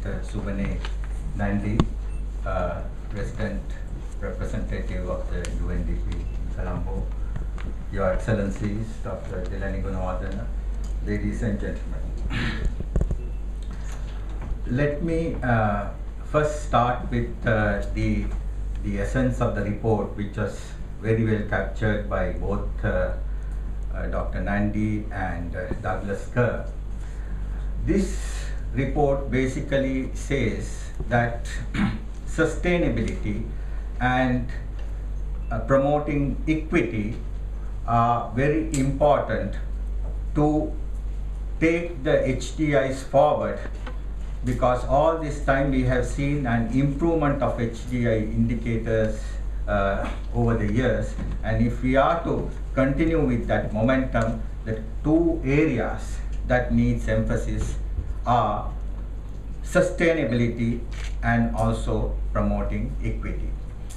Dr. Subane Nandi, President Representative of the UNDP in Colombo, Your Excellencies, Dr. Dilani Gunawardena, ladies and gentlemen. Let me first start with the essence of the report, which was very well captured by both Dr. Nandi and Douglas Kerr. This report basically says that sustainability and promoting equity are very important to take the HDIs forward, because all this time we have seen an improvement of HDI indicators over the years, and if we are to continue with that momentum, the two areas that needs emphasis are sustainability and also promoting equity.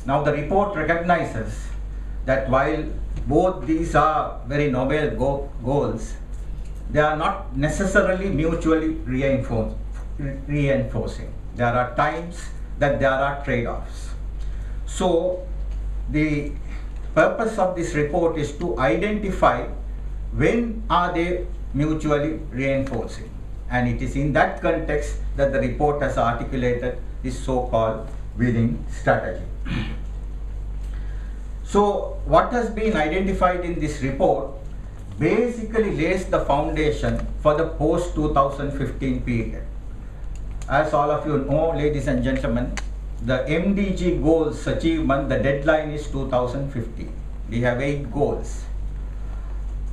Now the report recognizes that while both these are very noble goals, they are not necessarily mutually reinforcing. There are times that there are trade-offs. So the purpose of this report is to identify when are they mutually reinforcing, and it is in that context that the report has articulated this so-called winning strategy. So what has been identified in this report basically lays the foundation for the post-2015 period. As all of you know, ladies and gentlemen, the MDG goals achievement, the deadline is 2015. We have 8 goals.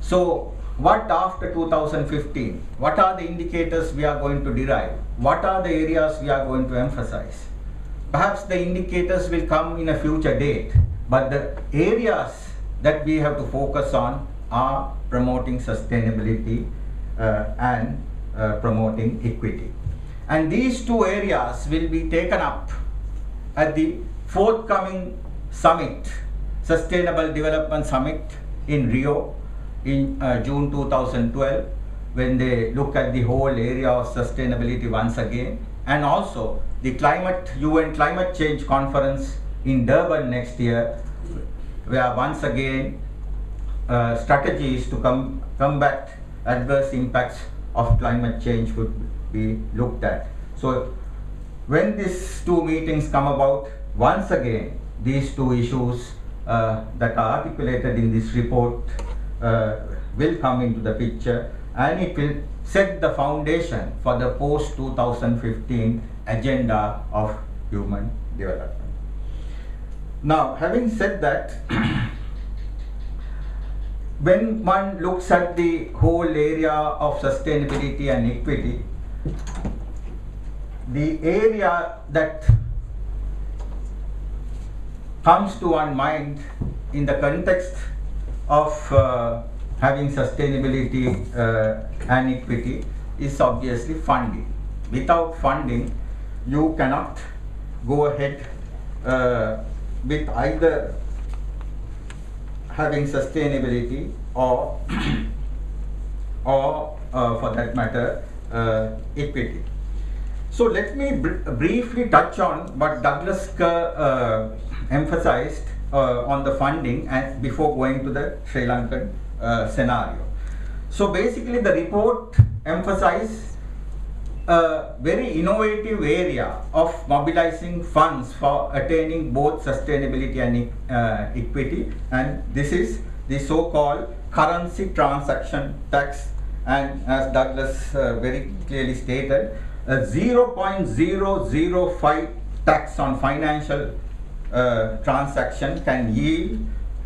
So what after 2015? What are the indicators we are going to derive? What are the areas we are going to emphasize? Perhaps the indicators will come in a future date, but the areas that we have to focus on are promoting sustainability and promoting equity. And these two areas will be taken up at the forthcoming summit, Sustainable Development Summit in Rio in June 2012, when they look at the whole area of sustainability once again, and also the UN Climate Change Conference in Durban next year, where once again strategies to combat adverse impacts of climate change would be looked at. So when these two meetings come about, once again these two issues that are articulated in this report will come into the picture, and it will set the foundation for the post-2015 agenda of human development. Now, having said that, when one looks at the whole area of sustainability and equity, the area that comes to one mind in the context of having sustainability and equity is obviously funding. Without funding, you cannot go ahead with either having sustainability or for that matter equity. So let me briefly touch on what Douglas Kerr emphasized on the funding, and before going to the Sri Lankan scenario. So basically the report emphasizes a very innovative area of mobilizing funds for attaining both sustainability and equity, and this is the so-called currency transaction tax, and as Douglas very clearly stated, a 0.005 tax on financial transaction can yield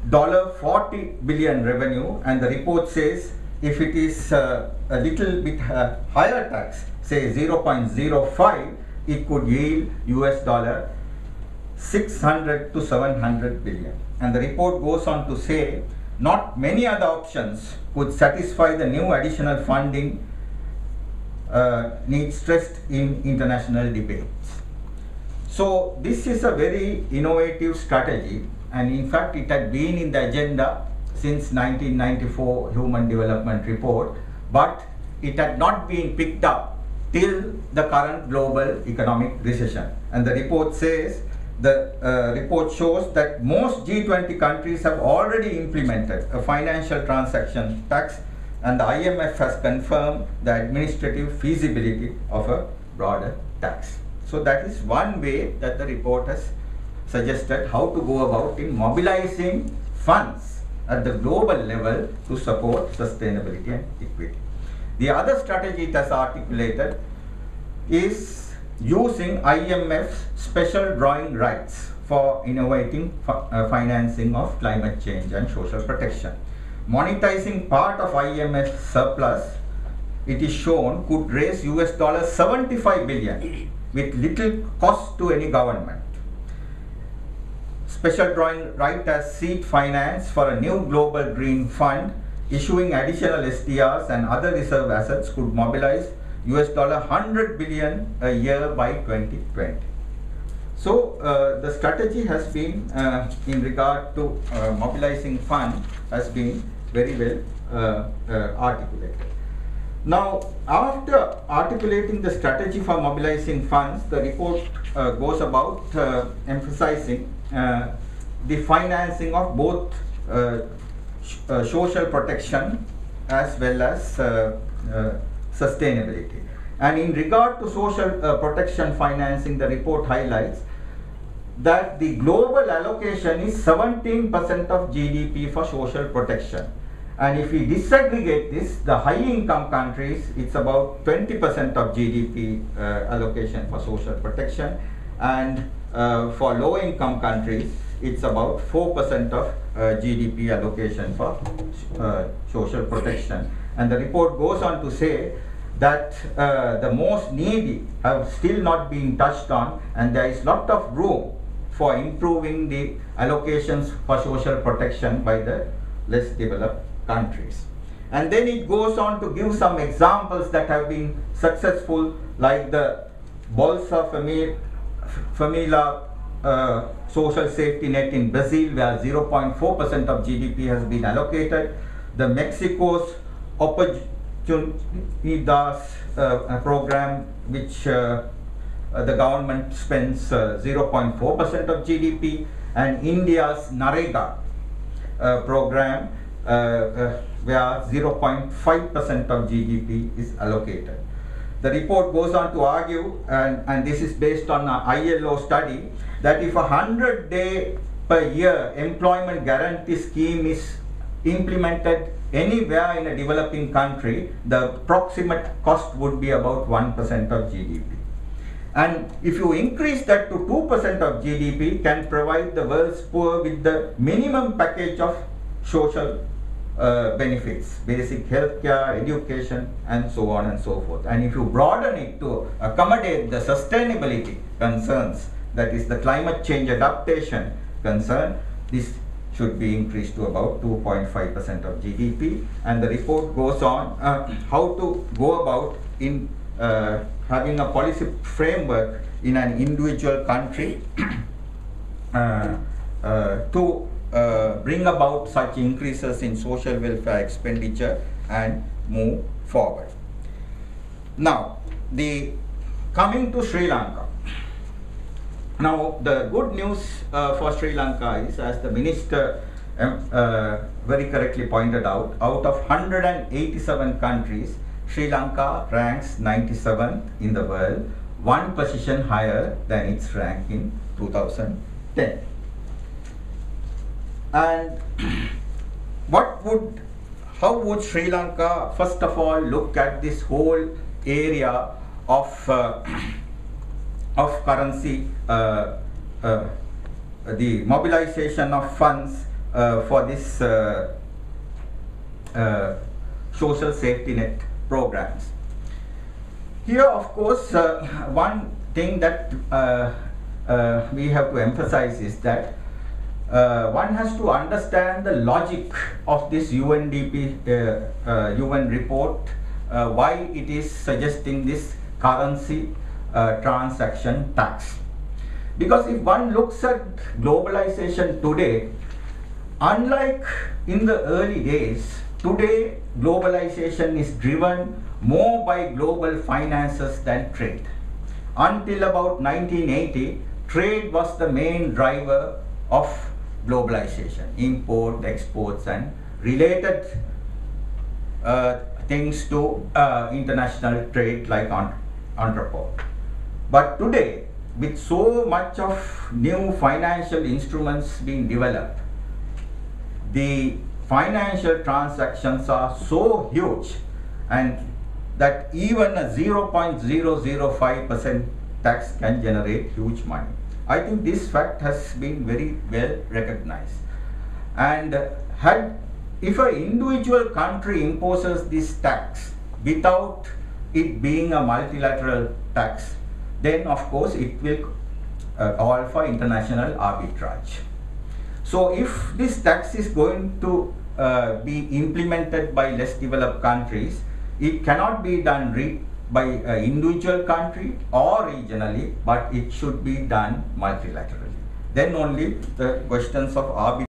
$40 billion revenue, and the report says if it is a little bit higher tax, say 0.05, it could yield $600 to 700 billion. And the report goes on to say not many other options could satisfy the new additional funding needs stressed in international debates. So this is a very innovative strategy, and in fact it had been in the agenda since 1994 Human Development Report, but it had not been picked up till the current global economic recession. And the report says, the report shows that most G20 countries have already implemented a financial transaction tax, and the IMF has confirmed the administrative feasibility of a broader tax. So that is one way that the report has suggested how to go about in mobilizing funds at the global level to support sustainability and equity. The other strategy it has articulated is using IMF's special drawing rights for innovating financing of climate change and social protection. Monetizing part of IMF's surplus, it is shown, could raise $75 billion with little cost to any government. Special drawing right as seed finance for a new global green fund, issuing additional SDRs and other reserve assets could mobilize $100 billion a year by 2020. So the strategy has been, in regard to mobilizing funds, has been very well articulated. Now, after articulating the strategy for mobilizing funds, the report goes about emphasizing the financing of both social protection as well as sustainability. And in regard to social protection financing, the report highlights that the global allocation is 17% of GDP for social protection. And if we disaggregate this, the high income countries, it's about 20% of GDP allocation for social protection, and for low income countries, it's about 4% of GDP allocation for social protection. And the report goes on to say that the most needy have still not been touched on, and there is lot of room for improving the allocations for social protection by the less developed countries. And then it goes on to give some examples that have been successful, like the Bolsa Família social safety net in Brazil, where 0.4% of GDP has been allocated. The Mexico's Oportunidades program, which the government spends 0.4% of GDP, and India's Narega program, where 0.5% of GDP is allocated. The report goes on to argue, and this is based on an ILO study, that if a 100-day per year employment guarantee scheme is implemented anywhere in a developing country, the approximate cost would be about 1% of GDP. And if you increase that to 2% of GDP, can provide the world's poor with the minimum package of social benefits, basic healthcare, education, and so on and so forth. And if you broaden it to accommodate the sustainability concerns, that is the climate change adaptation concern, this should be increased to about 2.5% of GDP. And the report goes on how to go about in having a policy framework in an individual country to bring about such increases in social welfare expenditure and move forward. Now, coming to Sri Lanka. Now, the good news for Sri Lanka is, as the minister very correctly pointed out of 187 countries, Sri Lanka ranks 97th in the world, one position higher than its rank in 2010. And how would Sri Lanka first of all look at this whole area of currency, the mobilization of funds for this social safety net programs? Here, of course, one thing that we have to emphasize is that one has to understand the logic of this UNDP UN report, why it is suggesting this currency transaction tax. Because if one looks at globalization today, unlike in the early days, today globalization is driven more by global finances than trade. Until about 1980, trade was the main driver of globalization, import, exports and related things to international trade like entrepot. But today, with so much of new financial instruments being developed, the financial transactions are so huge, and that even a 0.005% tax can generate huge money. I think this fact has been very well recognized. And if an individual country imposes this tax without it being a multilateral tax, then of course it will call for international arbitrage. So if this tax is going to be implemented by less developed countries, it cannot be done by an individual country or regionally, but it should be done multilaterally. Then only the questions of arbitrage